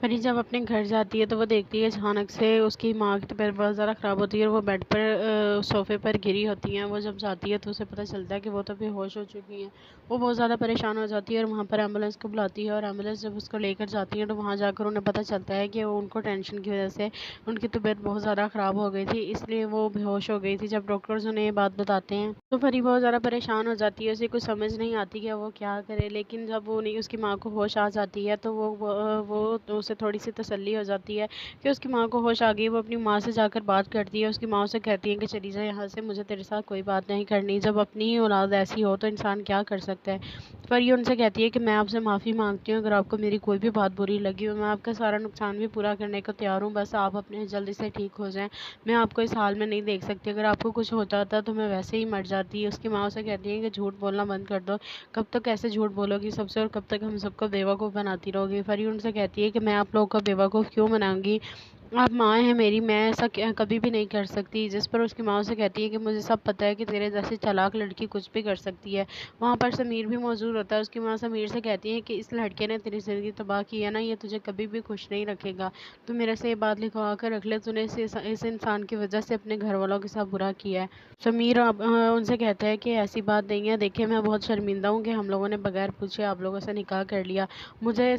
پری جب اپنے گھر جاتی ہے تو وہ دیکھتی ہے اچانک سے اس کی ماں کی طبیعت بہت زیادہ خراب ہوتی ہے اور وہ بیڈ پر صوفے پر گری ہوتی ہیں. وہ جب جاتی ہے تو اسے پتہ چلتا ہے کہ وہ تو بے ہوش ہو چکی ہیں. وہ بہت زیادہ پریشان ہو جاتی ہے اور وہاں پر ایمبولینس کو بلاتی ہے اور ایمبولینس جب اس کو لے کر جاتی ہے تو وہاں جا کر انہیں پتہ چلتا ہے کہ ان کو ٹینشن کی وجہ سے ان کی طبیعت بہت زیادہ خراب ہو گئی تھی, اس لیے وہ بے ہوش ہو گئی تھی. جب ڈاکٹرز انہیں یہ بات بتاتے ہیں تو پری بہت زیادہ پریشان ہو جاتی ہے, اسے کچھ سمجھ نہیں آتی کہ وہ کیا کرے. لیکن جب وہ نہیں اس کی ماں کو ہوش آ جاتی ہے تو وہ اسے تھوڑی سی تسلی ہو جاتی ہے کہ اس کی ماں کو ہوش آ گئی. وہ اپنی ماں سے جا کر بات کرتی ہے, اس کی ماں سے کہتی ہے کہ چلی جا یہاں سے, مجھے تیرے ساتھ کوئی بات نہیں کرنی. جب اپنی ہی اولاد ایسی ہو تو انسان کیا کر سکتا ہے. پر یہ ان سے کہتی ہے کہ میں آپ سے معافی مانگتی ہوں, اگر آپ کو میری کوئی بھی بات بری لگی ہو, میں آپ کا سارا نقصان بھی پورا کرنے کو تیار ہوں, بس آپ اپنے جلدی سے ٹھیک ہو جائیں. میں آپ کو اس حال میں نہیں دیکھ سکتی, اگر آپ کو کچھ ہو جاتا تو میں ویسے ہی مر جاتی. اس کی ماں اسے کہتی ہے کہ جھوٹ بولنا بند کر دو, کب تک ایسے جھوٹ بولو گی سب سے, اور کب تک ہم سب کو بیوقوف بناتی رہو گی. پری ان سے کہتی ہے کہ میں آپ لوگوں کو بیوقوف کیوں بناؤں گی, آپ ماں ہیں میری, میں ایسا کبھی بھی نہیں کر سکتی. جس پر اس کی ماں سے کہتی ہے کہ مجھے سب پتہ ہے کہ تیرے جیسی چالاک لڑکی کچھ بھی کر سکتی ہے. وہاں پر سمیر بھی موجود ہوتا ہے. اس کی ماں سمیر سے کہتی ہے کہ اس لڑکے نے تیری زندگی تباہ کی ہے نا, یہ تجھے کبھی بھی خوش نہیں رکھے گا. تو میرے سے یہ بات لکھوا کر رکھ لے, تو نے اس انسان کی وجہ سے اپنے گھر والوں کے ساتھ برا کیا ہے. سمیر ان سے کہتا ہے کہ ایسی بات نہیں ہے, دیکھیں میں بہت شرمندہ ہوں کہ ہم لوگوں نے بغیر پوچھے آپ لوگوں سے نکاح کر لیا. مجھے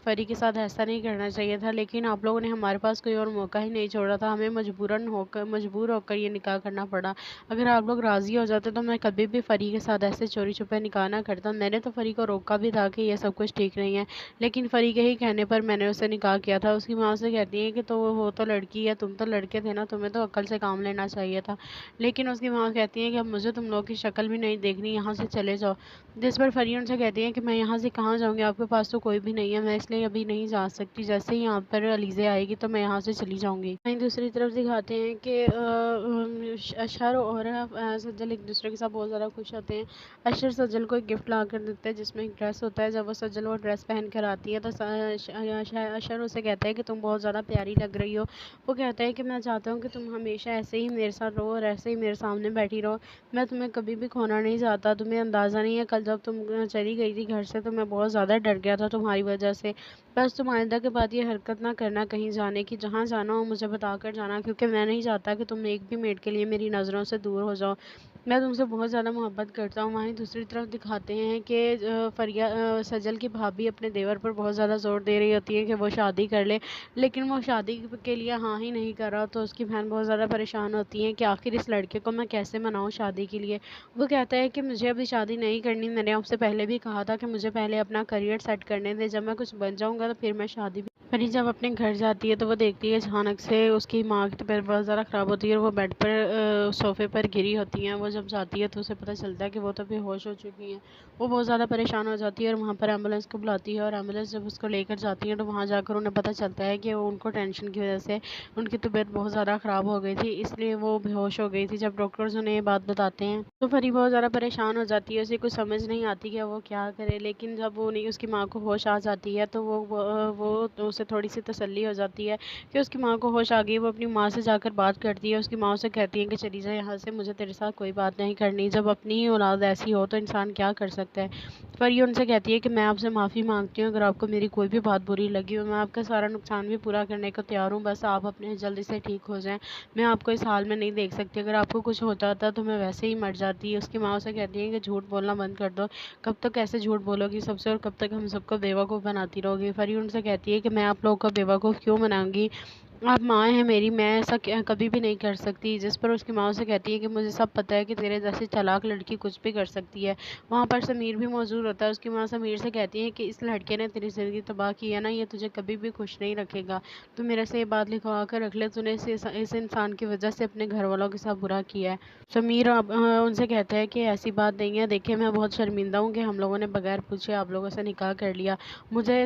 فری کے ساتھ ایسا نہیں کرنا چاہیے تھا, لیکن آپ لوگوں نے ہمارے پاس کوئی اور موقع ہی نہیں چھوڑا تھا, ہمیں مجبور ہو کر یہ نکاح کرنا پڑا. اگر آپ لوگ راضی ہو جاتے تو میں کبھی بھی فری کے ساتھ ایسے چوری چھپے نکاح نہ کرتا. میں نے تو فری کو روکا بھی تھا کہ یہ سب کچھ ٹھیک نہیں ہے, لیکن فری کے ہی کہنے پر میں نے اسے نکاح کیا تھا. اس کی ماں سے کہتی ہے کہ تو وہ تو لڑکی ہے, تم تو لڑکے تھے نا, تمہیں تو عقل سے کام لینا چاہیے تھا. لیکن اس کی ماں کہتی ہے کہ اب مجھے تم لوگ کی شکل بھی نہیں دیکھنی, یہاں سے چلے جاؤ. جس پر فری ان سے کہتی ہے کہ میں یہاں سے کہاں جاؤں گی, آپ کے پاس تو کوئی بھی نہیں ہے, میں اس لیے ابھی نہیں جا سکتی. جیسے ہی یہاں پر علیزے آئے گی تو میں یہاں سے چلی جاؤں گی. وہیں دوسری طرف دکھاتے ہیں کہ اشر اور سجل ایک دوسرے کے ساتھ بہت زیادہ خوش ہوتے ہیں. اشر سجل کو ایک گفٹ لا کر دیتا ہے جس میں ایک ڈریس ہوتا ہے. جب وہ سجل وہ ڈریس پہن کر آتی ہے تو اشر اسے کہتا ہے کہ تم بہت زیادہ پیاری لگ رہی ہو. وہ کہتا ہے کہ میں چاہتا ہوں کہ تم ہمیشہ ایسے ہی میرے ساتھ رہو اور ایسے ہی میرے سامنے بیٹھی رہو, میں تمہیں کبھی بھی کھونا نہیں چاہتا. تمہیں اندازہ نہیں ہے کل جب تم چلی گئی تھی گھر سے تو میں بہت زیادہ ڈر گیا تھا تمہاری وجہ سے. بس تم آئندہ کے بعد یہ حرکت نہ کرنا کہیں جانے کی, جہاں جانا ہو مجھے بتا کر جانا, کیونکہ میں نہیں چاہتا کہ تم ایک بھی منٹ کے لیے میری نظروں سے دور ہو جاؤ. میں تم سے بہت زیادہ محبت کرتا ہوں. وہیں دوسری طرف دکھاتے ہیں کہ سجل کی بھابھی اپنے دیور پر بہت زیادہ زور دے رہی ہوتی ہے کہ وہ شادی کر لے, لیکن وہ شادی کے لیے ہاں ہی نہیں کر رہا. تو اس کی بہن بہت زیادہ پریشان ہوتی ہے کہ آخر اس لڑکے کو میں کیسے مناؤں شادی کے لیے. وہ کہتا ہے کہ مجھے ابھی شادی نہیں کرنی, میں نے آپ سے پہلے بھی کہا تھا کہ مجھے پہلے اپنا کریئر سیٹ کرنے دے, جب میں کچھ بن جاؤں گا تو پھر میں شادی بھی. پری جب اپنے گھر جاتی ہے تو وہ دیکھتی ہے اچانک سے اس کی ماں کی طبیعت بہت زیادہ خراب ہوتی ہے اور وہ بیڈ پر صوفے پر گری ہوتی ہیں. وہ جب جاتی ہے تو اسے پتہ چلتا ہے کہ وہ تو بے ہوش ہو چکی ہیں. وہ بہت زیادہ پریشان ہو جاتی ہے اور وہاں پر ایمبولینس کو بلاتی ہے اور ایمبولینس جب اس کو لے کر جاتی ہے تو وہاں جا کر انہیں پتہ چلتا ہے کہ ان کو ٹینشن کی وجہ سے ان کی طبیعت بہت زیادہ خراب ہو گئی تھی, اس لیے وہ بے ہوش ہو گئی تھی. جب ڈاکٹرز انہیں یہ بات بتاتے ہیں تو پری بہت زیادہ پریشان ہو جاتی ہے, اسے کچھ سمجھ نہیں آتی کہ وہ کیا کرے. لیکن جب وہ نہیں اس کی ماں کو ہوش آ جاتی ہے تو وہ اسے تھوڑی سی تسلی ہو جاتی ہے کہ اس کی ماں کو ہوش آ گئی. وہ اپنی ماں سے جا کر بات کرتی ہے, اس کی ماں سے کہتی ہے کہ چلی جا یہاں سے, مجھے تیرے ساتھ کوئی بات نہیں کرنی. جب اپنی ہی اولاد ایسی ہو تو انسان کیا کر سکتا ہے. پر یہ ان سے کہتی ہے کہ میں آپ سے معافی مانگتی ہوں, اگر آپ کو میری کوئی بھی بات بری لگی ہو, میں آپ کا سارا نقصان بھی پورا کرنے کو تیار ہوں, بس آپ اپنے جلدی سے ٹھیک ہو جائیں. میں آپ کو اس حال میں نہیں دیکھ سکتی, اگر آپ کو کچھ ہو جاتا تو میں ویسے ہی مر جاتی. اس کی ماں سے کہتی ہے کہ جھوٹ بولنا بند کر دو, کب تک ایسے جھوٹ بولو گی سب سے, اور کب تک ہم سب کو بیوقوف بناتی رہو گی. فری ان سے کہتی ہے کہ میں آپ لوگوں کو بیوقوف کیوں بناؤں گی, آپ ماں ہیں میری, میں ایسا کبھی بھی نہیں کر سکتی. جس پر اس کی ماں سے کہتی ہے کہ مجھے سب پتہ ہے کہ تیرے جیسی چالاک لڑکی کچھ بھی کر سکتی ہے. وہاں پر سمیر بھی موجود ہوتا ہے. اس کی ماں سمیر سے کہتی ہے کہ اس لڑکے نے تیری زندگی تباہ کی ہے نا, یہ تجھے کبھی بھی خوش نہیں رکھے گا. تو میرے سے یہ بات لکھوا کر رکھ لے, تو نے اس انسان کی وجہ سے اپنے گھر والوں کے ساتھ برا کیا ہے. سمیر ان سے کہتا ہے کہ ایسی بات نہیں ہے, دیکھیں میں بہت شرمندہ ہوں کہ ہم لوگوں نے بغیر پوچھے آپ لوگوں سے نکاح کر لیا. مجھے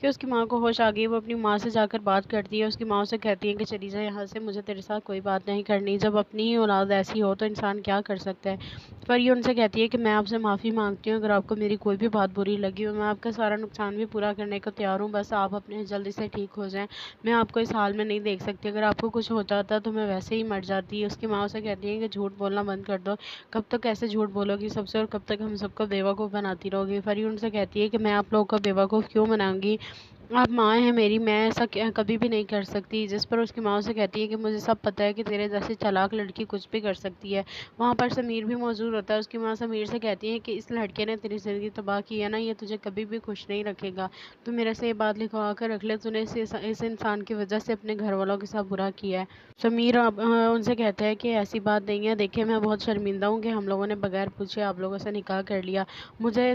کہ اس کی ماں کو ہوش آ گئی. وہ اپنی ماں سے جا کر بات کرتی ہے, اس کی ماں سے کہتی ہے کہ چلی جا یہاں سے, مجھے تیرے ساتھ کوئی بات نہیں کرنی. جب اپنی ہی اولاد ایسی ہو تو انسان کیا کر سکتا ہے. پری ان سے کہتی ہے کہ میں آپ سے معافی مانگتی ہوں اگر آپ کو میری کوئی بھی بات بری لگی ہو. میں آپ کا سارا نقصان بھی پورا کرنے کو تیار ہوں, بس آپ اپنے جلدی سے ٹھیک ہو جائیں. میں آپ کو اس حال میں نہیں دیکھ سکتی, اگر آپ کو کچھ ہو جاتا تو میں ویسے ہی مر جاتی. اس کی ماں سے کہتی ہے کہ جھوٹ بولنا بند کر دو, کب تک ایسے جھوٹ بولو گی سب سے, اور کب تک ہم سب کو بیوقوف بناتی رہو گی. پری ان سے کہتی ہے کہ میں آپ لوگوں کو بیوقوف کیوں بناؤں گی, آپ ماں ہیں میری, میں ایسا کبھی بھی نہیں کر سکتی. جس پر اس کی ماں سے کہتی ہے کہ مجھے سب پتہ ہے کہ تیرے جیسے چالاک لڑکی کچھ بھی کر سکتی ہے. وہاں پر سمیر بھی موجود ہوتا ہے. اس کی ماں سمیر سے کہتی ہے کہ اس لڑکے نے تیری زندگی تباہ کی ہے نا, یہ تجھے کبھی بھی خوش نہیں رکھے گا. تو میرے سے یہ بات لکھوا کر رکھ لے, تو نے اس انسان کی وجہ سے اپنے گھر والوں کے ساتھ برا کیا ہے. سمیر ان سے کہتا ہے کہ ایسی بات نہیں ہے, دیکھیں میں بہت شرمندہ ہوں کہ ہم لوگوں نے بغیر پوچھے آپ لوگوں سے نکاح کر لیا. مجھے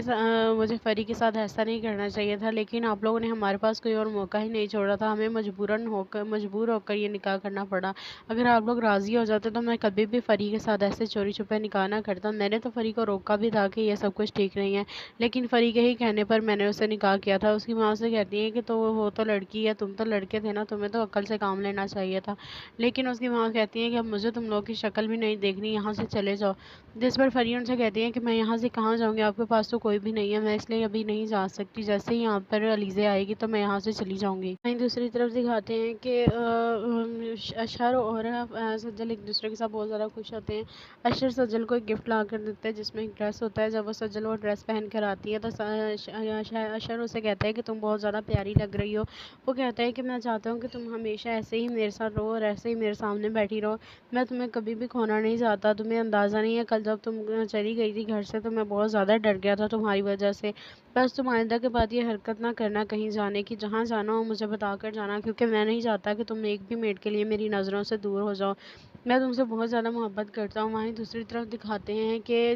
فری کے ساتھ ایسا نہیں کرنا چاہیے تھا, لیکن آپ لوگوں نے ہمارے پاس کوئی اور موقع ہی نہیں چھوڑا تھا, ہمیں مجبور ہو کر یہ نکاح کرنا پڑا. اگر آپ لوگ راضی ہو جاتے تو میں کبھی بھی فری کے ساتھ ایسے چوری چھپے نکاح نہ کرتا. میں نے تو فری کو روکا بھی تھا کہ یہ سب کچھ ٹھیک نہیں ہے, لیکن فری کے ہی کہنے پر میں نے اسے نکاح کیا تھا. اس کی ماں سے کہتی ہے کہ تو وہ تو لڑکی ہے, تم تو لڑکے تھے نا, تمہیں تو عقل سے کام لینا چاہیے تھا. لیکن اس کی ماں کہتی ہے کہ اب مجھے تم لوگ کی شکل بھی نہیں دیکھنی, یہاں سے چلے جاؤ. جس پر فری ان سے کہتی ہے کہ میں یہاں سے کہاں جاؤں گی, آپ کے پاس تو کوئی بھی نہیں ہے, میں اس لیے ابھی نہیں جا سکتی. جیسے ہی یہاں پر علیزہ آئے گی تو میں یہاں سے چلی جاؤں گی. وہیں دوسری طرف دکھاتے ہیں کہ اشہر اور سجل ایک دوسرے کے ساتھ بہت زیادہ خوش ہوتے ہیں. اشہر سجل کو ایک گفٹ لا کر دیتا ہے جس میں ایک ڈریس ہوتا ہے. جب وہ سجل وہ ڈریس پہن کر آتی ہے تو اشہر اسے کہتا ہے کہ تم بہت زیادہ پیاری لگ رہی ہو. وہ کہتا ہے کہ میں چاہتا ہوں کہ تم ہمیشہ ایسے ہی میرے ساتھ رہو اور ایسے ہی میرے سامنے بیٹھی رہو, میں تمہیں کبھی بھی کھونا نہیں چاہتا. تمہیں اندازہ نہیں ہے کل جب تم چلی گئی تھی گھر سے تو میں بہت زیادہ ڈر گیا تھا تمہاری وجہ سے. بس تم آئندہ کے بعد یہ حرکت نہ کرنا کہیں جانے کی, جہاں جانا ہو مجھے بتا کر جانا, کیونکہ میں نہیں چاہتا کہ تم ایک بھی منٹ کے لیے میری نظروں سے دور ہو جاؤ. میں تم سے بہت زیادہ محبت کرتا ہوں. وہیں دوسری طرف دکھاتے ہیں کہ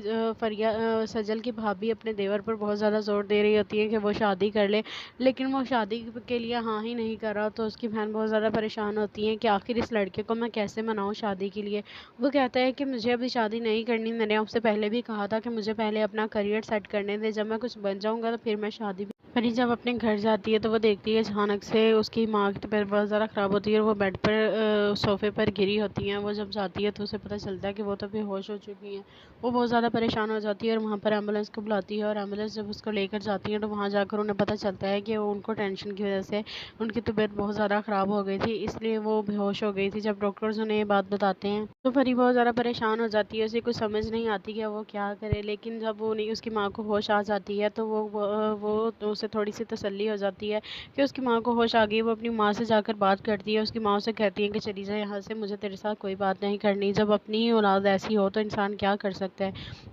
سجل کی بھابھی اپنے دیور پر بہت زیادہ زور دے رہی ہوتی ہے کہ وہ شادی کر لے, لیکن وہ شادی کے لیے ہاں ہی نہیں کر رہا. تو اس کی بہن بہت زیادہ پریشان ہوتی ہے کہ آخر اس لڑکے کو میں کیسے مناؤں شادی کے لیے. وہ کہتا ہے کہ مجھے ابھی شادی نہیں کرنی, میں نے آپ سے پہلے بھی کہا تھا کہ مجھے پہلے اپنا کریئر سیٹ کرنے دے, جب میں کچھ بن جاؤں گا تو پھر میں شادی بھی. پری جب اپنے گھر جاتی ہے تو وہ دیکھتی ہے اچانک سے اس کی ماں کی طبیعت بہت زیادہ خراب ہوتی ہے اور وہ بیڈ پر صوفے پر گری ہوتی ہیں. وہ جب جاتی ہے تو اسے پتہ چلتا ہے کہ وہ تو بے ہوش ہو چکی ہیں. وہ بہت زیادہ پریشان ہو جاتی ہے اور وہاں پر ایمبولینس کو بلاتی ہے, اور ایمبولینس جب اس کو لے کر جاتی ہے تو وہاں جا کر انہیں پتہ چلتا ہے کہ ان کو ٹینشن کی وجہ سے ان کی طبیعت بہت زیادہ خراب ہو گئی تھی, اس لیے وہ بے ہوش ہو گئی تھی. جب ڈاکٹرز انہیں یہ بات بتاتے ہیں تو پری بہت زیادہ پریشان ہو جاتی ہے, اسے کچھ سمجھ نہیں آتی کہ وہ کیا کرے. لیکن جب اس کی ماں کو ہوش آ جاتی ہے تو وہ اسے تھوڑی سی تسلی ہو جاتی ہے کہ اس کی ماں کو ہوش آ گئی. وہ اپنی ماں سے جا کر بات کرتی ہے, اس کی ماں سے کہتی ہے کہ چلی جا یہاں سے, مجھے تیرے ساتھ کوئی بات نہیں کرنی. جب اپنی ہی اولاد ایسی ہو تو انسان کیا کر سکتا ہے.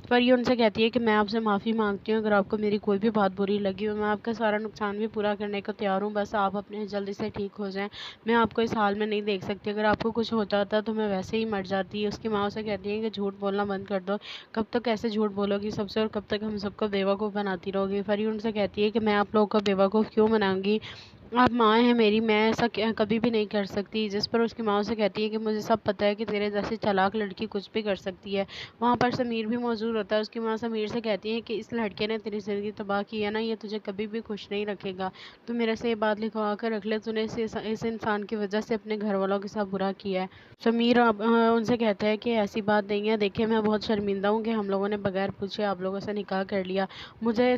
پری ان سے کہتی ہے کہ میں آپ سے معافی مانگتی ہوں اگر آپ کو میری کوئی بھی بات بری لگی ہو, میں آپ کا سارا نقصان بھی پورا کرنے کو تیار ہوں, بس آپ اپنے جلدی سے ٹھیک ہو جائیں. میں آپ کو اس حال میں نہیں دیکھ سکتی, اگر آپ کو کچھ ہو جاتا تو میں ویسے ہی مر جاتی. اس کی ماں سے کہتی ہے کہ جھوٹ بولنا بند کر دو, کب تک ایسے جھوٹ بولو گی سب سے, اور کب تک ہم سب کو بیوقوف بناتی رہو گی. پری ان سے کہتی ہے کہ میں آپ لوگوں کو بیوقوف کیوں بناؤں گی, آپ ماں ہیں میری, میں ایسا کبھی بھی نہیں کر سکتی. جس پر اس کی ماں سے کہتی ہے کہ مجھے سب پتہ ہے کہ تیرے جیسے چالاک لڑکی کچھ بھی کر سکتی ہے. وہاں پر سمیر بھی موجود ہوتا ہے. اس کی ماں سمیر سے کہتی ہے کہ اس لڑکے نے تیری زندگی تباہ کی ہے نا, یہ تجھے کبھی بھی خوش نہیں رکھے گا. تو میرے سے یہ بات لکھوا کر رکھ لے, تو نے اس انسان کی وجہ سے اپنے گھر والوں کے ساتھ برا کیا ہے. سمیر ان سے کہتا ہے کہ ایسی بات نہیں ہے, دیکھیں میں بہت شرمندہ ہوں کہ ہم لوگوں نے بغیر پوچھے آپ لوگوں سے نکاح کر لیا. مجھے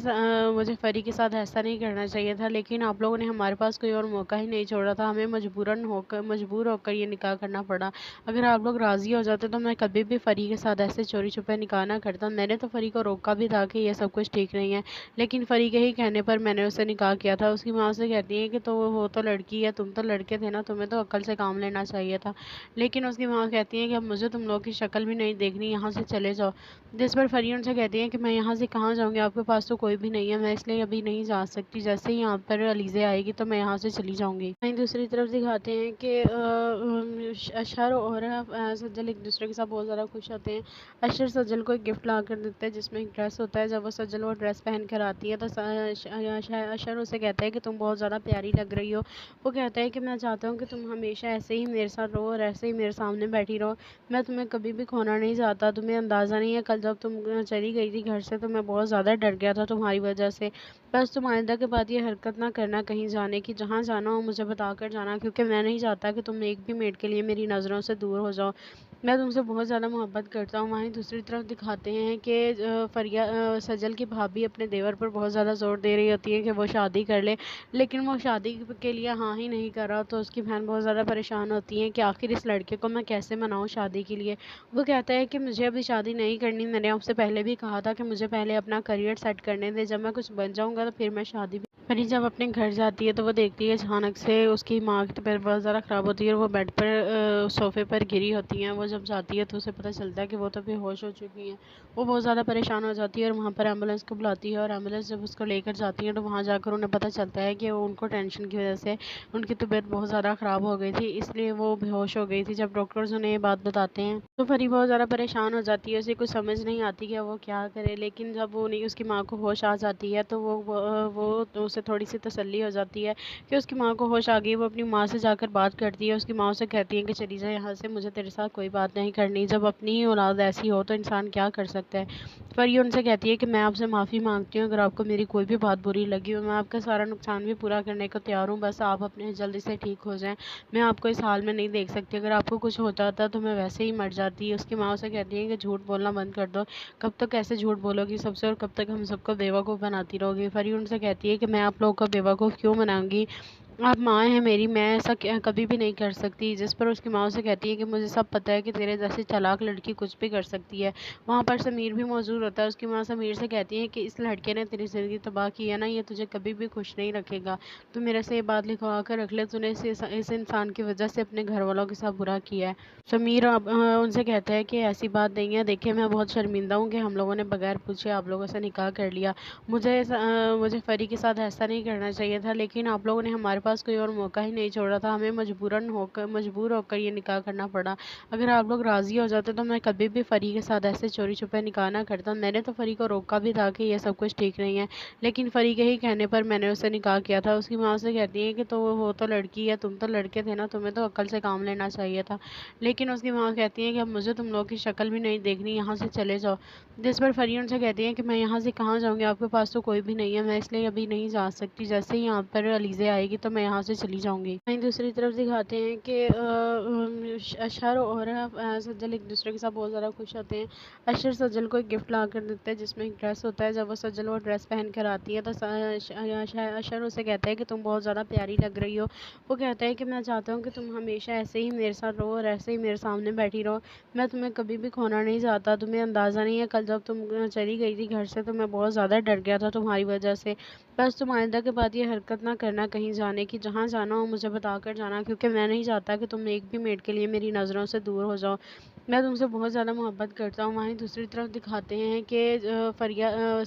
فری کے ساتھ ایسا نہیں کرنا چاہیے تھا, لیکن آپ لوگوں نے ہمارے پاس کوئی اور موقع ہی نہیں چھوڑا تھا, ہمیں مجبور ہو کر یہ نکاح کرنا پڑا. اگر آپ لوگ راضی ہو جاتے تو میں کبھی بھی فری کے ساتھ ایسے چوری چھپے نکاح نہ کرتا. میں نے تو فری کو روکا بھی تھا کہ یہ سب کچھ ٹھیک نہیں ہے, لیکن فری کے ہی کہنے پر میں نے اسے نکاح کیا تھا. اس کی ماں سے کہتی ہے کہ تو وہ تو لڑکی ہے, تم تو لڑکے تھے نا, تمہیں تو عقل سے کام لینا چاہیے تھا. لیکن اس کی ماں کہتی ہے کہ اب مجھے تم لوگ کی شکل بھی نہیں دیکھنی, یہاں سے چلے جاؤ. جس پر فری ان سے کہتی ہے کہ میں یہاں سے کہاں جاؤں گی, آپ کے پاس تو کوئی بھی نہیں ہے, میں اس لیے ابھی نہیں جا سکتی. جیسے ہی یہاں پر علیزہ آئے گی تو میں یہاں سے چلی جاؤں گی. وہیں دوسری طرف دکھاتے ہیں کہ اشہر اور سجل ایک دوسرے کے ساتھ بہت زیادہ خوش ہوتے ہیں. اشہر سجل کو ایک گفٹ لا کر دیتا ہے جس میں ایک ڈریس ہوتا ہے. جب وہ سجل وہ ڈریس پہن کر آتی ہے تو اشہر اسے کہتا ہے کہ تم بہت زیادہ پیاری لگ رہی ہو. وہ کہتا ہے کہ میں چاہتا ہوں کہ تم ہمیشہ ایسے ہی میرے ساتھ رہو اور ایسے ہی میرے سامنے بیٹھی رہو, میں تمہیں کبھی بھی کھونا نہیں چاہتا. تمہیں اندازہ نہیں ہے کل جب تم چلی گئی تھی گھر سے تو میں بہت زیادہ ڈر گیا تھا تمہاری وجہ سے. بس تم آئندہ کے بعد یہ حرکت نہ کرنا کہیں جانے کی، جہاں جانا ہو مجھے بتا کر جانا، کیونکہ میں نہیں چاہتا کہ تم ایک بھی منٹ کے لیے میری نظروں سے دور ہو جاؤ۔ میں تم سے بہت زیادہ محبت کرتا ہوں۔ وہیں دوسری طرف دکھاتے ہیں کہ سجل کی بھابھی اپنے دیور پر بہت زیادہ زور دے رہی ہوتی ہے کہ وہ شادی کر لے، لیکن وہ شادی کے لیے ہاں ہی نہیں کر رہا، تو اس کی بہن بہت زیادہ پریشان ہوتی ہے کہ آخر اس لڑکے کو میں کیسے مناؤں شادی کے لیے۔ وہ کہتا ہے کہ مجھے ابھی شادی نہیں کرنی، میں نے آپ سے پہلے بھی کہا تھا کہ مجھے پہلے اپنا کریئر سیٹ کرنے دے، جب میں کچھ بن جاؤں گا تو پھر میں شادی بھی۔ پری جب اپنے گھر جاتی ہے تو وہ دیکھتی ہے اچانک سے اس کی ماں کی طبیعت بہت زیادہ خراب ہوتی ہے اور وہ بیڈ پر صوفے پر گری ہوتی ہیں۔ وہ جب جاتی ہے تو اسے پتہ چلتا ہے کہ وہ تو بے ہوش ہو چکی ہیں۔ وہ بہت زیادہ پریشان ہو جاتی ہے اور وہاں پر ایمبولینس کو بلاتی ہے، اور ایمبولینس جب اس کو لے کر جاتی ہے تو وہاں جا کر انہیں پتہ چلتا ہے کہ ان کو ٹینشن کی وجہ سے ان کی طبیعت بہت زیادہ خراب ہو گئی تھی، اس لیے وہ بے ہوش ہو گئی تھی۔ جب ڈاکٹرز انہیں یہ بات بتاتے ہیں تو پری بہت زیادہ پریشان ہو جاتی ہے، اسے کچھ سمجھ نہیں آتی کہ وہ کیا کرے، لیکن جب وہ اس کی ماں کو ہوش آ جاتی ہے تو وہ اسے تھوڑی سی تسلی ہو جاتی ہے کہ اس کی ماں کو ہوش آ گئی۔ وہ اپنی ماں سے جا کر بات کرتی ہے، اس کی ماں سے کہتی ہے کہ چلی جا یہاں سے، مجھے تیرے ساتھ کوئی بات نہیں کرنی۔ جب اپنی ہی اولاد ایسی ہو تو انسان کیا کر سکتا ہے۔ پری ان سے کہتی ہے کہ میں آپ سے معافی مانگتی ہوں، اگر آپ کو میری کوئی بھی بات بری لگی ہو، میں آپ کا سارا نقصان بھی پورا کرنے کو تیار ہوں، بس آپ اپنے جلدی سے ٹھیک ہو جائیں۔ میں آپ کو اس حال میں نہیں دیکھ سکتی، اگر آپ کو کچھ ہو جاتا تو میں ویسے ہی مر جاتی۔ اس کی ماں سے کہتی ہے کہ جھوٹ بولنا بند کر دو، کب تک ایسے جھوٹ بولو گی سب سے، اور کب تک ہم سب کو بیوقوف بناتی رہو گی۔ پری ان سے کہتی ہے کہ میں آپ لوگوں کو بیوقوف کیوں بناؤں گی، آپ ماں ہیں میری، میں ایسا کبھی بھی نہیں کر سکتی۔ جس پر اس کی ماں سے کہتی ہے کہ مجھے سب پتہ ہے کہ تیرے جیسی چالاک لڑکی کچھ بھی کر سکتی ہے۔ وہاں پر سمیر بھی موجود ہوتا ہے، اس کی ماں سمیر سے کہتی ہے کہ اس لڑکے نے تیری زندگی تباہ کی ہے نا، یہ تجھے کبھی بھی خوش نہیں رکھے گا، تو میرے سے یہ بات لکھوا کر رکھ لے، تو نے اس انسان کی وجہ سے اپنے گھر والوں کے ساتھ برا کیا ہے۔ سمیر ان سے کہتا ہے کہ ایسی بات نہیں ہے، دیکھیں میں بہت شرمندہ ہوں کہ ہم لوگوں نے بغیر پوچھے آپ لوگوں سے نکاح کر لیا، مجھے فری کے ساتھ ایسا نہیں کرنا چاہیے تھا، لیکن آپ لوگوں نے ہمارے پاس کوئی اور موقع ہی نہیں چھوڑا تھا، ہمیں مجبور ہو کر یہ نکاح کرنا پڑا۔ اگر آپ لوگ راضی ہو جاتے تو میں کبھی بھی فری کے ساتھ ایسے چوری چھپے نکاح نہ کرتا۔ میں نے تو فری کو روکا بھی تھا کہ یہ سب کچھ ٹھیک نہیں ہے، لیکن فری کے ہی کہنے پر میں نے اسے نکاح کیا تھا۔ اس کی ماں سے کہتی ہے کہ تو وہ تو لڑکی ہے، تم تو لڑکے تھے نا، تمہیں تو عقل سے کام لینا چاہیے تھا، لیکن اس کی ماں کہتی ہے کہ اب مجھے تم لوگ کی شکل بھی نہیں دیکھنی، یہاں سے چلے جاؤ۔ جس پر فری ان سے کہتی ہے کہ میں یہاں سے کہاں جاؤں گی، آپ کے پاس تو کوئی بھی نہیں ہے، میں اس لیے ابھی نہیں جا سکتی، جیسے ہی یہاں پر علیزے آئے گی تو میں یہاں سے چلی جاؤں گی۔ وہیں دوسری طرف دکھاتے ہیں کہ اشہر اور سجل ایک دوسرے کے ساتھ بہت زیادہ خوش ہوتے ہیں۔ اشہر سجل کو ایک گفٹ لا کر دیتا ہے جس میں ایک ڈریس ہوتا ہے۔ جب وہ سجل وہ ڈریس پہن کر آتی ہے تو اشہر اسے کہتا ہے کہ تم بہت زیادہ پیاری لگ رہی ہو۔ وہ کہتا ہے کہ میں چاہتا ہوں کہ تم ہمیشہ ایسے ہی میرے ساتھ رہو اور ایسے ہی میرے سامنے بیٹھی رہو، میں تمہیں کبھی بھی کھونا نہیں چاہتا۔ تمہیں اندازہ نہیں ہے کل جب تم چلی گئی تھی گھر سے تو میں بہت زیادہ ڈر گیا تھا تمہاری وجہ سے، بس تم آئندہ کے بعد یہ حرکت نہ کرنا کہیں جانے کی، جہاں جانا ہو مجھے بتا کر جانا، کیونکہ میں نہیں چاہتا کہ تم ایک بھی منٹ کے لیے میری نظروں سے دور ہو جاؤ۔ میں تم سے بہت زیادہ محبت کرتا ہوں۔ وہیں دوسری طرف دکھاتے ہیں کہ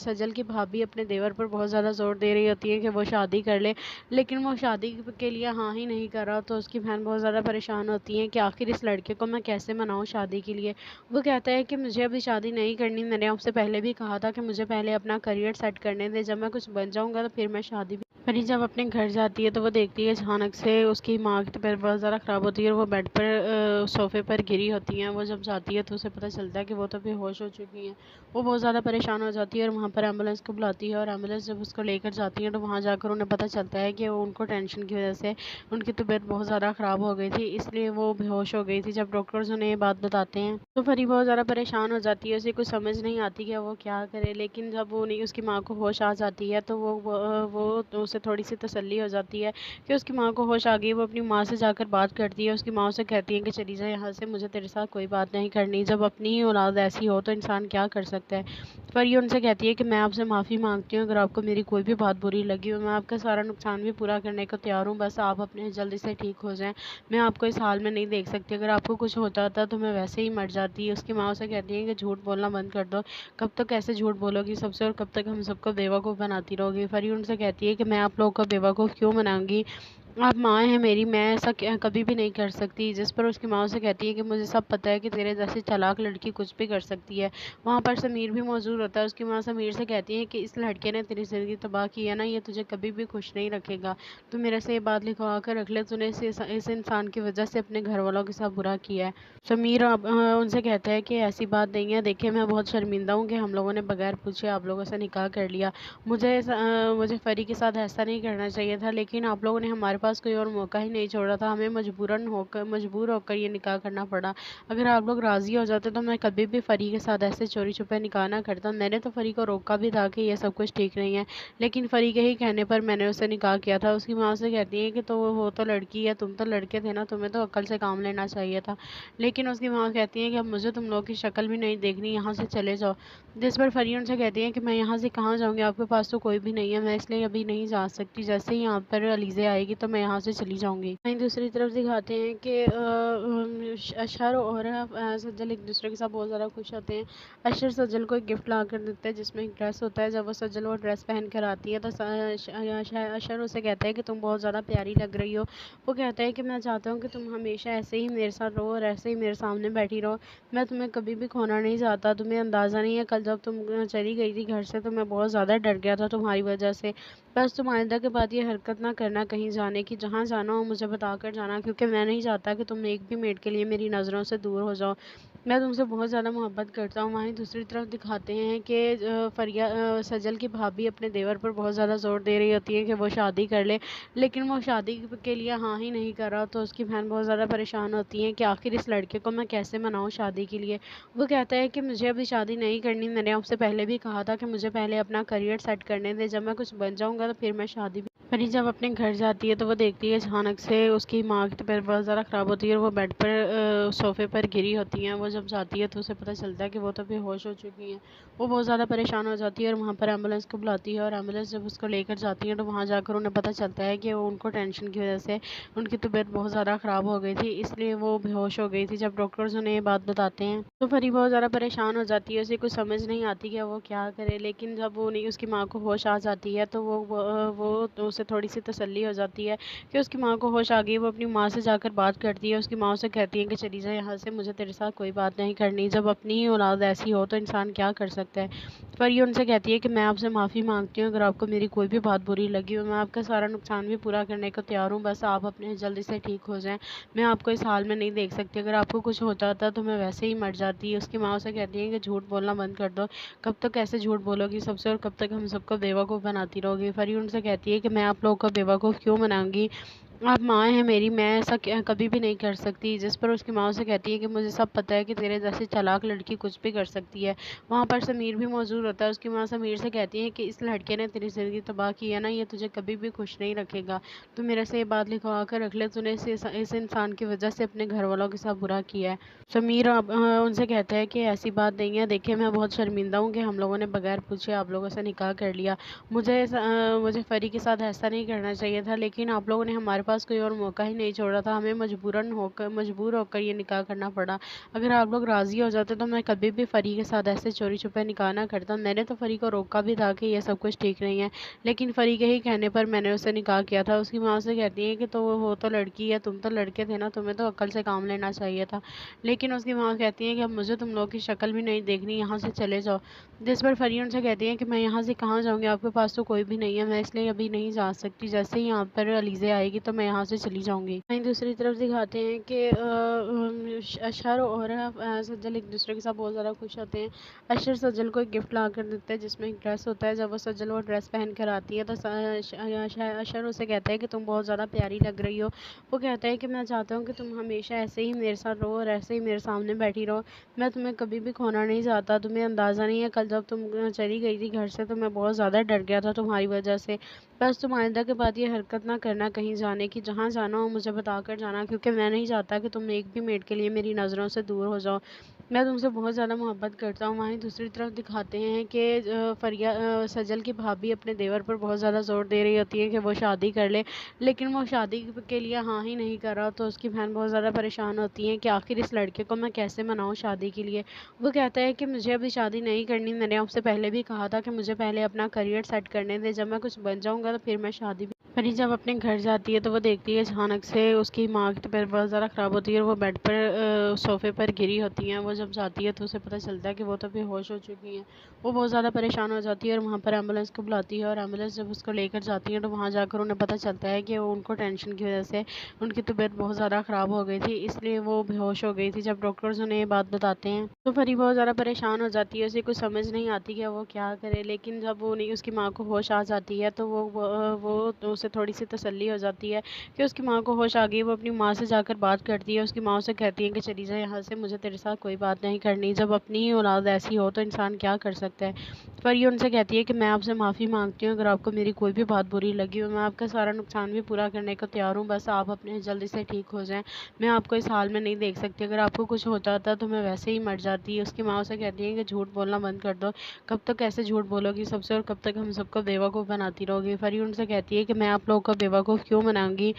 سجل کی بھابھی اپنے دیور پر بہت زیادہ زور دے رہی ہوتی ہے کہ وہ شادی کر لے، لیکن وہ شادی کے لیے ہاں ہی نہیں کر رہا، تو اس کی بہن بہت زیادہ پریشان ہوتی ہے کہ آخر اس لڑکے کو میں کیسے مناؤں شادی کے لیے۔ وہ کہتا ہے کہ مجھے ابھی شادی نہیں کرنی، میں نے آپ سے پہلے بھی کہا تھا کہ مجھے پہلے اپنا کریئر سیٹ کرنے دے، جب میں کچھ بن جاؤں گا تو پھر میں شادی بھی۔ پری جب اپنے گھر جاتی ہے تو وہ دیکھتی ہے اچانک سے اس کی ماں کی طبیعت بہت زیادہ خراب ہوتی ہے اور وہ بیڈ پر صوفے پر گری ہوتی ہیں۔ وہ جب جاتی ہے تو اسے پتہ چلتا ہے کہ وہ تو بے ہوش ہو چکی ہیں۔ وہ بہت زیادہ پریشان ہو جاتی ہے اور وہاں پر ایمبولینس کو بلاتی ہے، اور ایمبولینس جب اس کو لے کر جاتی ہے تو وہاں جا کر انہیں پتہ چلتا ہے کہ ان کو ٹینشن کی وجہ سے ان کی طبیعت بہت زیادہ خراب ہو گئی تھی، اس لیے وہ بے ہوش ہو گئی تھی۔ جب ڈاکٹرز انہیں یہ بات بتاتے ہیں تو پری بہت زیادہ پریشان ہو جاتی ہے، اسے کچھ سمجھ نہیں آتی کہ وہ کیا کرے، لیکن جب اس کی ماں کو ہوش آ جاتی ہے تو وہ اسے تھوڑی سی تسلی ہو جاتی ہے کہ اس کی ماں کو ہوش آ گئی۔ وہ اپنی ماں سے جا کر بات کرتی ہے، اس کی ماں سے کہتی ہے کہ چلی جا یہاں سے، مجھے تیرے ساتھ کوئی بات نہیں کرنی۔ جب اپنی ہی اولاد ایسی ہو تو انسان کیا کر سکتا ہے۔ پر یہ ان سے کہتی ہے کہ میں آپ سے معافی مانگتی ہوں، اگر آپ کو میری کوئی بھی بات بری لگی ہو، میں آپ کا سارا نقصان بھی پورا کرنے کو تیار ہوں، بس آپ اپنے جلدی سے ٹھیک ہو جائیں۔ میں آپ کو اس حال میں نہیں دیکھ سکتی، اگر آپ کو کچھ ہو جاتا تو میں ویسے ہی مر جاتی۔ اس کی ماں سے کہتی ہے کہ جھوٹ بولنا بند کر دو، کب تک ایسے جھوٹ بولو گی سب سے، اور کب تک ہم سب کو بیوقوف بناتی رہو گی۔ فری ان سے کہتی ہے کہ میں آپ لوگوں کو بیوقوف کیوں بناؤں گی، آپ ماں ہیں میری، میں ایسا کبھی بھی نہیں کر سکتی. جس پر اس کی ماں اسے کہتی ہے کہ مجھے سب پتہ ہے کہ تیرے جیسی چالاک لڑکی کچھ بھی کر سکتی ہے. وہاں پر سمیر بھی موجود ہوتا ہے. اس کی ماں سمیر سے کہتی ہے کہ اس لڑکے نے تیری زندگی تباہ کی ہے نا، یہ تجھے کبھی بھی خوش نہیں رکھے گا. تو میرے سے یہ بات لکھوا کر رکھ لے، تو نے اس انسان کی وجہ سے اپنے گھر والوں کے ساتھ برا کیا ہے. سمیر ان سے کہتا ہے کہ ایسی بات نہیں ہے، دیکھیں میں بہت شرمندہ ہوں کہ ہم لوگوں نے بغیر پوچھے آپ لوگوں سے نکاح کر لیا. مجھے فری کے ساتھ ایسا نہیں کرنا چاہیے تھا، لیکن آپ لوگوں نے ہمارے پاس کوئی اور موقع ہی نہیں چھوڑا تھا. ہمیں مجبور ہو کر یہ نکاح کرنا پڑا. اگر آپ لوگ راضی ہو جاتے تو میں کبھی بھی فری کے ساتھ ایسے چوری چھپے نکاح نہ کرتا. میں نے تو فری کو روکا بھی تھا کہ یہ سب کچھ ٹھیک نہیں ہے، لیکن فری کے ہی کہنے پر میں نے اسے نکاح کیا تھا. اس کی ماں سے کہتی ہے کہ تو وہ تو لڑکی ہے، تم تو لڑکے تھے نا، تمہیں تو عقل سے کام لینا چاہیے تھا. لیکن اس کی ماں کہتی ہے کہ اب مجھے تم لوگ کی شکل بھی نہیں دیکھنی، یہاں سے چلے جاؤ. جس پر فری ان سے کہتی ہے کہ میں یہاں سے کہاں جاؤں گی، آپ کے پاس تو کوئی بھی نہیں ہے، میں اس لیے ابھی نہیں جا سکتی. جیسے ہی یہاں پر علیزہ آئے گی تو میں یہاں سے چلی جاؤں گی. وہیں دوسری طرف دکھاتے ہیں کہ اشر اور سجل ایک دوسرے کے ساتھ بہت زیادہ خوش ہوتے ہیں. اشر سجل کو ایک گفٹ لا کر دیتا ہے جس میں ایک ڈریس ہوتا ہے. جب وہ سجل وہ ڈریس پہن کر آتی ہے تو اشر اسے کہتا ہے کہ تم بہت زیادہ پیاری لگ رہی ہو. وہ کہتا ہے کہ میں چاہتا ہوں کہ تم ہمیشہ ایسے ہی میرے ساتھ رہو اور ایسے ہی میرے سامنے بیٹھی رہو. میں تمہیں کبھی بھی کھونا نہیں چاہتا. تمہیں اندازہ نہیں ہے کل جب تم چلی گئی تھی گھر سے تو میں بہت زیادہ ڈر گیا تھا تمہاری وجہ سے. بس تم آئندہ کے بعد یہ حرکت نہ کرنا کہیں جانے کی. جہاں جانا ہو مجھے بتا کر جانا، کیونکہ میں نہیں چاہتا کہ تم ایک بھی منٹ کے لیے میری نظروں سے دور ہو جاؤ. میں تم سے بہت زیادہ محبت کرتا ہوں. وہیں دوسری طرف دکھاتے ہیں کہ سجل کی بھابھی اپنے دیور پر بہت زیادہ زور دے رہی ہوتی ہے کہ وہ شادی کر لے، لیکن وہ شادی کے لیے ہاں ہی نہیں کر رہا. تو اس کی بہن بہت زیادہ پریشان ہوتی ہے کہ آخر اس لڑکے کو میں کیسے مناؤں شادی کے لیے. وہ کہتا ہے کہ مجھے ابھی شادی نہیں کرنی، میں نے آپ سے پہلے بھی کہا تھا کہ مجھے پہلے اپنا کریئر سیٹ کرنے دے، جب میں کچھ بن جاؤں گا تو پھر میں شادی بھی. پری جب اپنے گھر جاتی ہے تو وہ دیکھتی ہے اچانک سے اس کی ماں کی طبیعت بہت زیادہ خراب ہوتی ہے اور وہ بیڈ پر صوفے پر گری ہوتی ہیں. وہ جب جاتی ہے تو اسے پتہ چلتا ہے کہ وہ تو بے ہوش ہو چکی ہیں. وہ بہت زیادہ پریشان ہو جاتی ہے اور وہاں پر ایمبولینس کو بلاتی ہے، اور ایمبولینس جب اس کو لے کر جاتی ہے تو وہاں جا کر انہیں پتہ چلتا ہے کہ ان کو ٹینشن کی وجہ سے ان کی طبیعت بہت زیادہ خراب ہو گئی تھی، اس لیے وہ بے ہوش ہو گئی تھی. جب ڈاکٹرز انہیں یہ بات بتاتے ہیں تو پری بہت زیادہ پریشان ہو جاتی ہے. اسے کچھ سمجھ نہیں آتی کہ وہ کیا کرے، لیکن جب وہ اس کی ماں کو ہوش آ جاتی ہے تو وہ اسے تھوڑی سی تسلی ہو جاتی ہے کہ اس کی ماں کو ہوش آ گئی. وہ اپنی ماں سے جا کر بات کرتی ہے. اس کی ماں سے کہتی ہے کہ چلی جا یہاں سے، مجھے تیرے ساتھ کوئی بات نہیں کرنی. جب اپنی ہی اولاد ایسی ہو تو انسان کیا کر سکتا ہے. پری ان سے کہتی ہے کہ میں آپ سے معافی مانگتی ہوں اگر آپ کو میری کوئی بھی بات بری لگی ہو. میں آپ کا سارا نقصان بھی پورا کرنے کو تیار ہوں، بس آپ اپنے جلدی سے ٹھیک ہو جائیں. میں آپ کو اس حال میں نہیں دیکھ سکتی. اگر آپ کو کچھ ہو جاتا تو میں ویسے ہی مر جاتی. اس کی ماں سے کہتی ہے کہ جھوٹ بولنا بند کر دو. کب تک ایسے جھوٹ بولو گی سب سے، اور کب تک ہم سب کو بیوقوف بناتی رہو گی. پری ان سے کہتی ہے کہ میں آپ لوگوں کو بیوقوف کیوں بناؤں گی، آپ ماں ہیں میری، میں ایسا کبھی بھی نہیں کر سکتی. جس پر اس کی ماں سے کہتی ہے کہ مجھے سب پتہ ہے کہ تیرے جیسی چالاک لڑکی کچھ بھی کر سکتی ہے. وہاں پر سمیر بھی موجود ہوتا ہے. اس کی ماں سمیر سے کہتی ہے کہ اس لڑکے نے تیری زندگی تباہ کی ہے نا، یہ تجھے کبھی بھی خوش نہیں رکھے گا. تو میرے سے یہ بات لکھوا کر رکھ لے، تو نے اس انسان کی وجہ سے اپنے گھر والوں کے ساتھ برا کیا ہے. سمیر ان سے کہتا ہے کہ ایسی بات نہیں ہے، دیکھیں میں بہت شرمندہ ہوں کہ ہم لوگوں نے بغیر پوچھے آپ لوگوں سے نکاح کر لیا. مجھے فری کے ساتھ ایسا نہیں کرنا چاہیے تھا، لیکن آپ لوگوں نے ہمارے پاس کوئی اور موقع ہی نہیں چھوڑا تھا. ہمیں مجبور ہو کر یہ نکاح کرنا پڑا. اگر آپ لوگ راضی ہو جاتے تو میں کبھی بھی فری کے ساتھ ایسے چوری چھپے نکاح نہ کرتا. میں نے تو فری کو روکا بھی تھا کہ یہ سب کچھ ٹھیک نہیں ہے، لیکن فری کے ہی کہنے پر میں نے اسے نکاح کیا تھا. اس کی ماں سے کہتی ہے کہ تو وہ تو لڑکی ہے، تم تو لڑکے تھے نا، تمہیں تو عقل سے کام لینا چاہیے تھا. لیکن اس کی ماں کہتی ہے کہ اب مجھے تم لوگ کی شکل بھی نہیں دیکھنی، یہاں سے چلے جاؤ. جس پر فری ان سے کہتی ہے کہ میں یہاں سے کہاں جاؤں گی، آپ کے پاس تو کوئی بھی نہیں ہے، میں اس لیے ابھی نہیں جا سکتی. جیسے ہی یہاں پر علیزہ آئے گی تو میں یہاں سے چلی جاؤں گی. وہیں دوسری طرف دکھاتے ہیں کہ اشر اور سجل ایک دوسرے کے ساتھ بہت زیادہ خوش ہوتے ہیں. اشر سجل کو ایک گفٹ لا کر دیتا ہے جس میں ایک ڈریس ہوتا ہے. جب وہ سجل وہ ڈریس پہن کر آتی ہے تو اشر اسے کہتا ہے کہ تم بہت زیادہ پیاری لگ رہی ہو. وہ کہتا ہے کہ میں چاہتا ہوں کہ تم ہمیشہ ایسے ہی میرے ساتھ رہو اور ایسے ہی میرے سامنے بیٹھی رہو. میں تمہیں کبھی بھی کھونا نہیں چاہتا. تمہیں اندازہ نہیں ہے کل جب تم چلی گئی تھی گھر سے تو میں بہت زیادہ ڈر گیا تھا تمہاری وجہ سے. بس تم آئندہ کے بعد یہ حرکت نہ کرنا کہیں جانے کی. جہاں جانا ہو مجھے بتا کر جانا، کیونکہ میں نہیں چاہتا کہ تم ایک بھی منٹ کے لیے میری نظروں سے دور ہو جاؤ. میں تم سے بہت زیادہ محبت کرتا ہوں. وہیں دوسری طرف دکھاتے ہیں کہ سجل کی بھابھی اپنے دیور پر بہت زیادہ زور دے رہی ہوتی ہے کہ وہ شادی کر لے، لیکن وہ شادی کے لیے ہاں ہی نہیں کر رہا. تو اس کی بہن بہت زیادہ پریشان ہوتی ہے کہ آخر اس لڑکے کو میں کیسے مناؤں شادی کے لیے. وہ کہتا ہے کہ مجھے ابھی شادی نہیں کرنی، میں نے آپ سے پہلے بھی کہا تھا کہ مجھے پہلے اپنا کریئر سیٹ کرنے دے، جب میں کچھ بن جاؤں گا تو پھر میں شادی بھی. پری جب اپنے گھر جاتی ہے تو وہ دیکھتی ہے اچانک سے اس کی ماں کی طبیعت بہت زیادہ خراب ہوتی ہے اور وہ بیڈ پر صوفے پر گری ہوتی ہیں. وہ جب جاتی ہے تو اسے پتہ چلتا ہے کہ وہ تو بے ہوش ہو چکی ہیں. وہ بہت زیادہ پریشان ہو جاتی ہے اور وہاں پر ایمبولینس کو بلاتی ہے اور ایمبولینس جب اس کو لے کر جاتی ہے تو وہاں جا کر انہیں پتہ چلتا ہے کہ ان کو ٹینشن کی وجہ سے ان کی طبیعت بہت زیادہ خراب ہو گئی تھی, اس لیے وہ بے ہوش ہو گئی تھی. جب ڈاکٹرز انہیں یہ بات بتاتے ہیں تو پری بہت زیادہ پریشان ہو جاتی ہے. اسے کچھ سمجھ نہیں آتی کہ وہ کیا کرے, لیکن جب وہ اس کی ماں کو ہوش آ جاتی ہے تو وہ اسے تھوڑی سی تسلی ہو جاتی ہے کہ اس کی ماں کو ہوش آ گئی. وہ اپنی ماں سے جا کر بات کرتی ہے, اس کی ماں سے کہتی ہے کہ چلی جائے یہاں سے, مجھے تیرے ساتھ کوئی بات نہیں کرنی. جب اپنی ہی اولاد ایسی ہو تو انسان کیا کر سکتا ہے. پر یہ ان سے کہتی ہے کہ میں آپ سے معافی مانگتی ہوں, اگر آپ کو میری کوئی بھی بات بری لگی ہو, میں آپ کا سارا نقصان بھی پورا کرنے کو تیار ہوں, بس آپ اپنے جلدی سے ٹھیک ہو جائیں. میں آپ کو اس حال میں نہیں دیکھ سکتی, اگر آپ کو کچھ ہو جاتا تو میں ویسے ہی مر جاتی. اس کی ماں اسے کہتی ہے کہ جھوٹ بولنا بند کر دو, کب تک ایسے جھوٹ بولو گی سب سے, اور کب تک ہم سب کو بیوقوف بناتی رہو گی. پری ان سے کہتی ہے کہ میں آپ لوگوں کو بیوقوف کیوں بناؤں گی,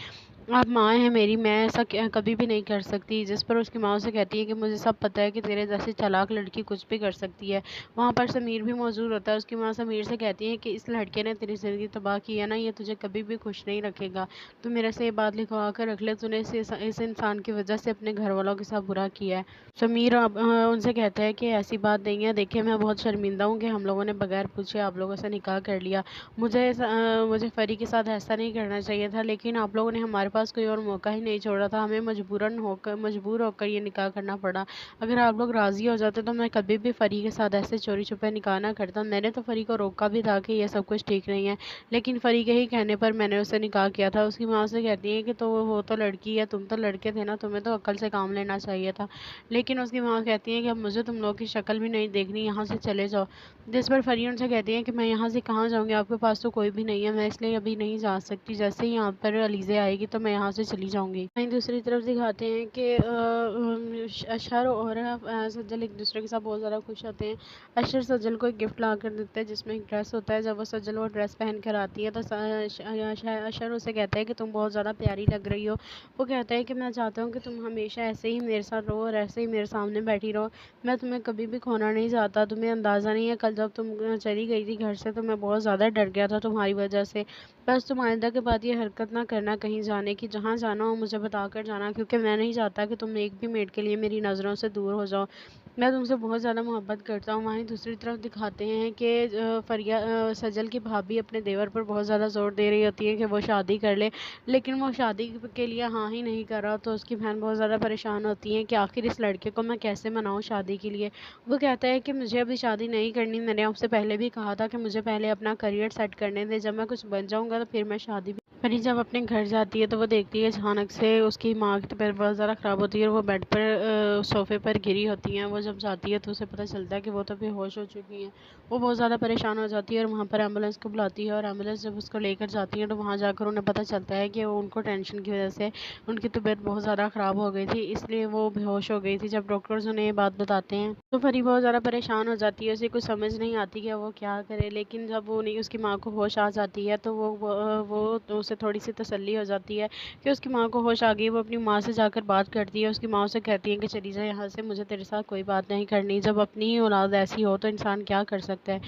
آپ ماں ہیں میری, میں ایسا کبھی بھی نہیں کر سکتی. جس پر اس کی ماں سے کہتی ہے کہ مجھے سب پتہ ہے کہ تیرے جیسی چالاک لڑکی کچھ بھی کر سکتی ہے. وہاں پر سمیر بھی موجود ہوتا ہے. اس کی ماں سمیر سے کہتی ہے کہ اس لڑکے نے تیری زندگی تباہ کی ہے نا, یہ تجھے کبھی بھی خوش نہیں رکھے گا. تو میرے سے یہ بات لکھوا کر رکھ لے, تو نے اس انسان کی وجہ سے اپنے گھر والوں کے ساتھ برا کیا ہے. سمیر ان سے کہتا ہے کہ ایسی بات نہیں ہے, دیکھیں میں بہت شرمندہ ہوں کہ ہم لوگوں نے بغیر پوچھے آپ لوگوں سے نکاح کر لیا. مجھے فری کے ساتھ ایسا نہیں کرنا چاہیے تھا, لیکن آپ لوگوں نے ہمارے پاس کوئی اور موقع ہی نہیں چھوڑا تھا, ہمیں مجبور ہو کر یہ نکاح کرنا پڑا. اگر آپ لوگ راضی ہو جاتے تو میں کبھی بھی فری کے ساتھ ایسے چوری چھپے نکاح نہ کرتا. میں نے تو فری کو روکا بھی تھا کہ یہ سب کچھ ٹھیک نہیں ہے, لیکن فری کے ہی کہنے پر میں نے اسے نکاح کیا تھا. اس کی ماں سے کہتی ہے کہ تو وہ تو لڑکی ہے, تم تو لڑکے تھے نا, تمہیں تو عقل سے کام لینا چاہیے تھا. لیکن اس کی ماں کہتی ہے کہ اب مجھے تم لوگ کی شکل بھی نہیں دیکھنی, یہاں سے چلے جاؤ. جس پر فری ان سے کہتی ہے کہ میں یہاں سے کہاں جاؤں گی, آپ کے پاس تو کوئی بھی نہیں ہے, میں اس لیے ابھی نہیں جا سکتی. جیسے ہی یہاں پر علیزہ آئے گی تو میں یہاں سے چلی جاؤں گی. وہیں دوسری طرف دکھاتے ہیں کہ اشر اور سجل ایک دوسرے کے ساتھ بہت زیادہ خوش ہوتے ہیں. اشر سجل کو ایک گفٹ لا کر دیتا ہے جس میں ایک ڈریس ہوتا ہے. جب وہ سجل وہ ڈریس پہن کر آتی ہے تو اشر اسے کہتا ہے کہ تم بہت زیادہ پیاری لگ رہی ہو. وہ کہتا ہے کہ میں چاہتا ہوں کہ تم ہمیشہ ایسے ہی میرے ساتھ رہو اور ایسے ہی میرے سامنے بیٹھی رہو, میں تمہیں کبھی بھی کھونا نہیں چاہتا. تمہیں اندازہ نہیں ہے کل جب تم چلی گئی تھی گھر سے تو میں بہت زیادہ ڈر گیا تھا تمہاری وجہ سے. بس تم آئندہ کے بعد یہ حرکت نہ کرنا کہیں جانے کی, جہاں جانا ہو مجھے بتا کر جانا, کیونکہ میں نہیں چاہتا کہ تم ایک بھی منٹ کے لیے میری نظروں سے دور ہو جاؤ. میں تم سے بہت زیادہ محبت کرتا ہوں. وہیں دوسری طرف دکھاتے ہیں کہ سجل کی بھابھی اپنے دیور پر بہت زیادہ زور دے رہی ہوتی ہے کہ وہ شادی کر لے, لیکن وہ شادی کے لیے ہاں ہی نہیں کر رہا. تو اس کی بہن بہت زیادہ پریشان ہوتی ہے کہ آخر اس لڑکے کو میں کیسے مناؤں شادی کے لیے. وہ کہتا ہے کہ مجھے ابھی شادی نہیں کرنی, میں نے آپ سے پہلے بھی کہا تھا کہ مجھے پہلے اپنا کریئر سیٹ کرنے دے, جب میں کچھ بن جاؤں گا تو پھر میں شادی بھی. پری جب اپنے گھر جاتی ہے تو وہ دیکھتی ہے اچانک سے اس کی ماں کی طبیعت بہت زیادہ خراب ہوتی ہے اور وہ بیڈ پر صوفے پر گری ہوتی ہیں. وہ جب جاتی ہے تو اسے پتہ چلتا ہے کہ وہ تو بے ہوش ہو چکی ہیں. وہ بہت زیادہ پریشان ہو جاتی ہے اور وہاں پر ایمبولینس کو بلاتی ہے اور ایمبولینس جب اس کو لے کر جاتی ہے تو وہاں جا کر انہیں پتہ چلتا ہے کہ ان کو ٹینشن کی وجہ سے ان کی طبیعت بہت زیادہ خراب ہو گئی تھی, اس لیے وہ بے ہوش ہو گئی تھی. جب ڈاکٹرز انہیں یہ بات بتاتے ہیں تو پری بہت زیادہ پریشان ہو جاتی ہے. اسے کچھ سمجھ نہیں آتی کہ وہ کیا کرے, لیکن جب اس کی ماں کو ہوش آ جاتی ہے تو وہ اسے تھوڑی سی تسلی ہو جاتی ہے کہ اس کی ماں کو ہوش آ گئی. وہ اپنی ماں سے جا کر بات کرتی ہے, اس کی ماں سے کہتی ہے کہ چلی جائے یہاں سے, مجھے تیرے ساتھ کوئی بات نہیں کرنی. جب اپنی ہی اولاد ایسی ہو تو انسان کیا کر سکتا ہے.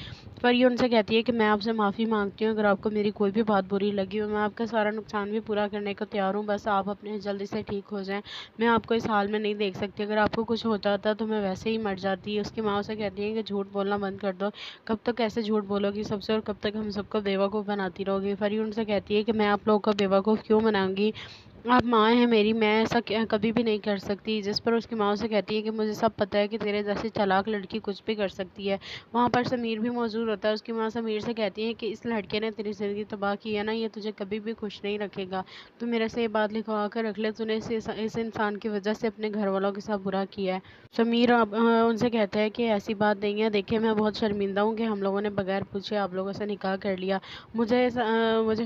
پر یہ ان سے کہتی ہے کہ میں آپ سے معافی مانگتی ہوں, اگر آپ کو میری کوئی بھی بات بری لگی ہو, میں آپ کا سارا نقصان بھی پورا کرنے کو تیار ہوں, بس آپ اپنے جلدی سے ٹھیک ہو جائیں. میں آپ کو اس حال میں نہیں دیکھ سکتی, اگر آپ کو کچھ ہو جاتا تو میں ویسے ہی مر جاتی. اس کی ماں سے کہتی ہے کہ جھوٹ بولنا بند کر دو, کب تک ایسے جھوٹ بولو گی سب سے, اور کب تک ہم سب کو بیوقوف بناتی رہو گی. فری ان سے کہتی ہے کہ میں آپ لوگوں کو بیوقوف کیوں بناؤں گی, آپ ماں ہیں میری, میں ایسا کبھی بھی نہیں کر سکتی. جس پر اس کی ماں سے کہتی ہے کہ مجھے سب پتہ ہے کہ تیرے جیسی چالاک لڑکی کچھ بھی کر سکتی ہے. وہاں پر سمیر بھی موجود ہوتا ہے. اس کی ماں سمیر سے کہتی ہے کہ اس لڑکے نے تیری زندگی تباہ کی ہے نا, یہ تجھے کبھی بھی خوش نہیں رکھے گا. تو میرے سے یہ بات لکھوا کر رکھ لے, تو نے اس انسان کی وجہ سے اپنے گھر والوں کے ساتھ برا کیا ہے. سمیر ان سے کہتا ہے کہ ایسی بات نہیں ہے, دیکھیں میں بہت شرمندہ ہوں کہ ہم لوگوں نے بغیر پوچھے آپ لوگوں سے نکاح کر لیا. مجھے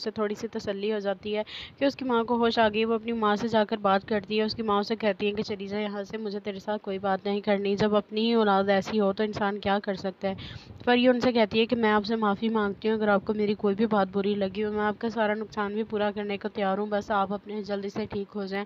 اسے تھوڑی سی تسلی ہو جاتی ہے کہ اس کی ماں کو ہوش آ گئی. وہ اپنی ماں سے جا کر بات کرتی ہے, اس کی ماں اسے کہتی ہے کہ چلی جا یہاں سے, مجھے تیرے ساتھ کوئی بات نہیں کرنی. جب اپنی ہی اولاد ایسی ہو تو انسان کیا کر سکتا ہے. پری ان سے کہتی ہے کہ میں آپ سے معافی مانگتی ہوں, اگر آپ کو میری کوئی بھی بات بری لگی ہو, میں آپ کا سارا نقصان بھی پورا کرنے کو تیار ہوں, بس آپ اپنے جلدی سے ٹھیک ہو جائیں.